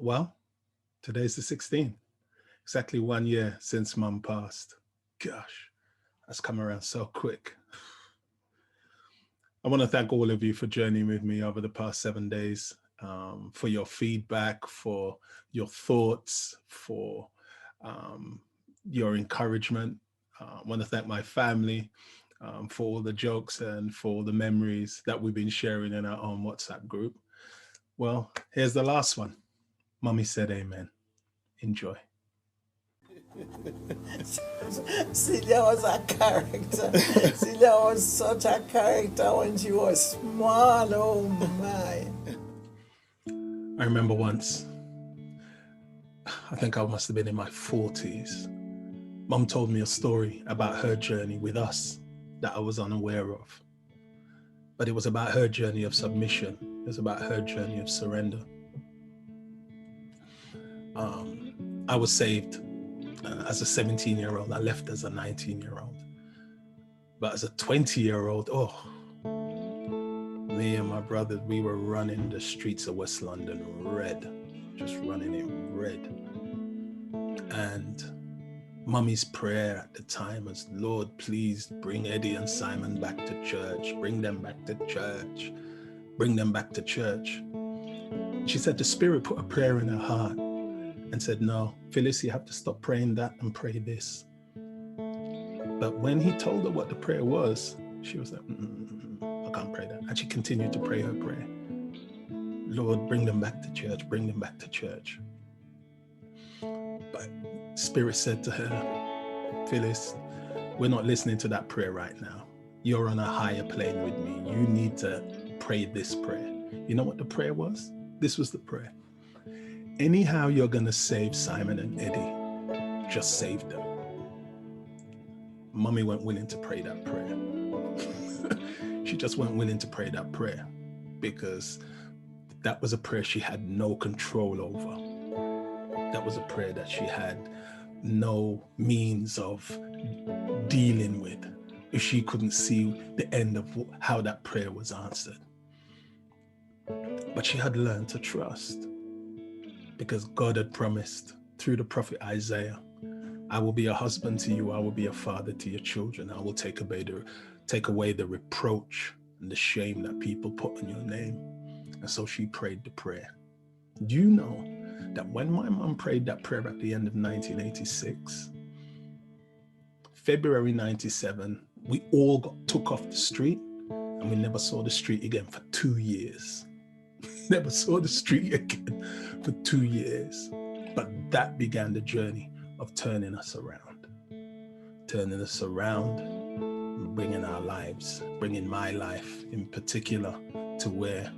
Well, today's the 16th, exactly 1 year since Mum passed. Gosh, that's come around so quick. I want to thank all of you for journeying with me over the past 7 days, for your feedback, for your thoughts, for um, your encouragement. I want to thank my family for all the jokes and for all the memories that we've been sharing in our own WhatsApp group. Well, here's the last one. Mummy said amen. Enjoy. Celia was a character. Celia was such a character when she was small. Oh my. I remember once, I think I must have been in my 40s. Mum told me a story about her journey with us that I was unaware of. But it was about her journey of submission. It was about her journey of surrender. I was saved as a 17-year-old. I left as a 19-year-old. But as a 20-year-old, me and my brother, we were running the streets of West London red, just running it red. And Mummy's prayer at the time was, Lord, please bring Eddie and Simon back to church. Bring them back to church. Bring them back to church. She said the Spirit put a prayer in her heart and said, no, Phyllis, you have to stop praying that and pray this. But when he told her what the prayer was, she was like, I can't pray that. And she continued to pray her prayer. Lord, bring them back to church. Bring them back to church. But Spirit said to her, Phyllis, we're not listening to that prayer right now. You're on a higher plane with me. You need to pray this prayer. You know what the prayer was? This was the prayer. Anyhow you're going to save Simon and Eddie, just save them. Mummy weren't willing to pray that prayer. She just weren't willing to pray that prayer because that was a prayer she had no control over. That was a prayer that she had no means of dealing with if she couldn't see the end of how that prayer was answered. But she had learned to trust because God had promised through the prophet Isaiah, I will be a husband to you. I will be a father to your children. I will take away the reproach and the shame that people put on your name. And so she prayed the prayer. Do you know that when my mom prayed that prayer at the end of 1986, February 97, we all took off the street and we never saw the street again for 2 years. Never saw the street again for 2 years. But that began the journey of turning us around, bringing our lives, bringing my life in particular to where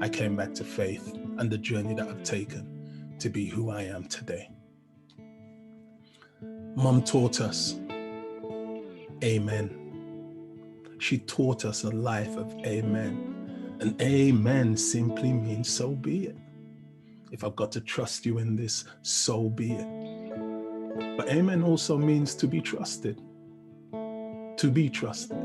I came back to faith and the journey that I've taken to be who I am today. Mom taught us amen. She taught us a life of amen. And amen simply means so be it. If I've got to trust you in this, so be it. But amen also means to be trusted. To be trusted.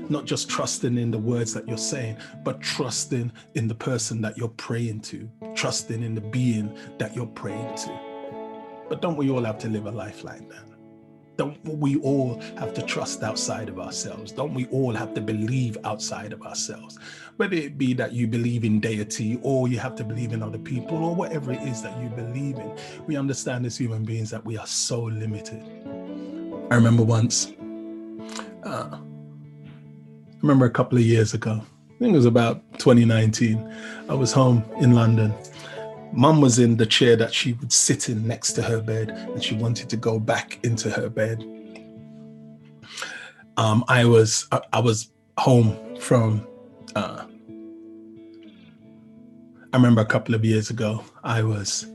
Not just trusting in the words that you're saying, but trusting in the person that you're praying to. Trusting in the being that you're praying to. But don't we all have to live a life like that? Don't we all have to trust outside of ourselves? Don't we all have to believe outside of ourselves? Whether it be that you believe in deity or you have to believe in other people or whatever it is that you believe in, we understand as human beings that we are so limited. I remember once, a couple of years ago, I think it was about 2019, I was home in London. Mum was in the chair that she would sit in next to her bed and she wanted to go back into her bed. I was home from, I remember a couple of years ago, I was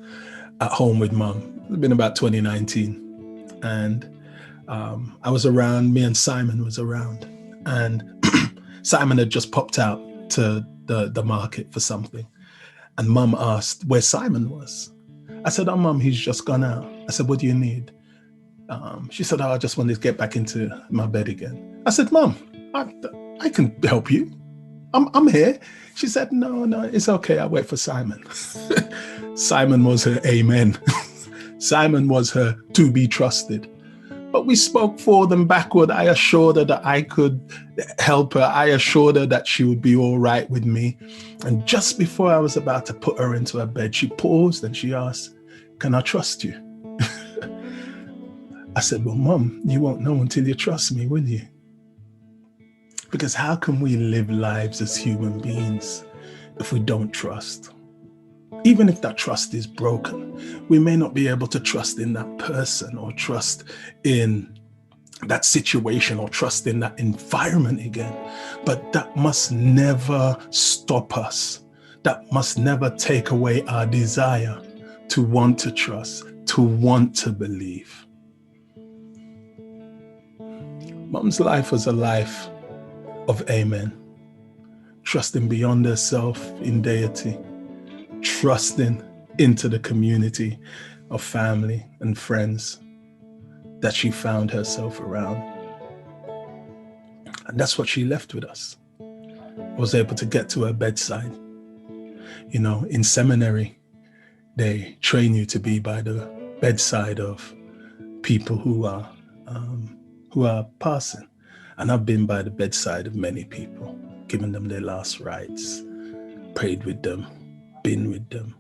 at home with Mum. It's been about 2019. And I was around, me and Simon was around. And Simon had just popped out to the market for something. And Mum asked where Simon was. I said, oh, Mum, he's just gone out. I said, what do you need? She said, oh, I just wanted to get back into my bed again. I said, Mum, I can help you. I'm here. She said, no, it's okay. I'll wait for Simon. Simon was her amen. Simon was her to be trusted. But we spoke forward and backward. I assured her that I could help her. I assured her that she would be all right with me. And just before I was about to put her into her bed, she paused and she asked, "Can I trust you?" I said, "Well, Mom, you won't know until you trust me, will you?" Because how can we live lives as human beings if we don't trust? Even if that trust is broken, we may not be able to trust in that person or trust in that situation or trust in that environment again. But that must never stop us. That must never take away our desire to want to trust, to want to believe. Mom's life was a life of amen, trusting beyond herself in deity, trusting into the community of family and friends that she found herself around. And that's what she left with us. I was able to get to her bedside. You know, in seminary, they train you to be by the bedside of people who are passing. And I've been by the bedside of many people, given them their last rites, prayed with them, been with them.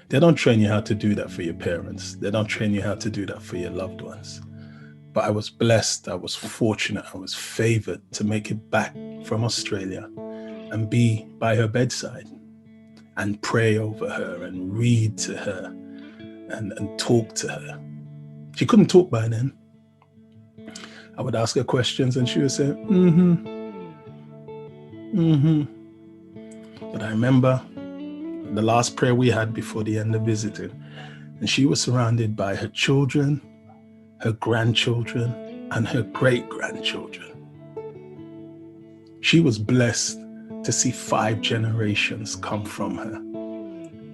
They don't train you how to do that for your parents. They don't train you how to do that for your loved ones. But I was blessed, I was fortunate, I was favored to make it back from Australia and be by her bedside and pray over her and read to her and talk to her. She couldn't talk by then. I would ask her questions and she would say, But I remember the last prayer we had before the end of visiting, and she was surrounded by her children, her grandchildren, and her great-grandchildren. She was blessed to see 5 generations come from her.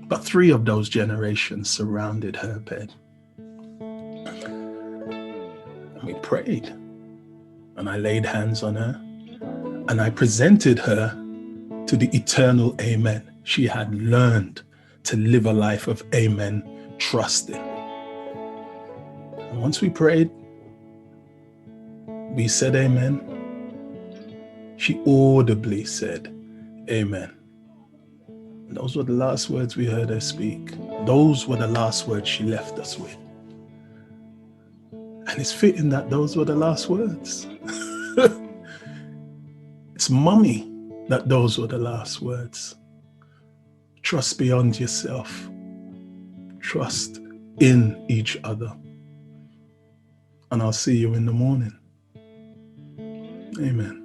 But 3 of those generations surrounded her bed. And we prayed. And I laid hands on her. And I presented her to the eternal amen. She had learned to live a life of amen, trusting. And once we prayed, we said amen. She audibly said amen. And those were the last words we heard her speak. Those were the last words she left us with. And it's fitting that those were the last words. It's Mummy that those were the last words. Trust beyond yourself. Trust in each other. And I'll see you in the morning. Amen.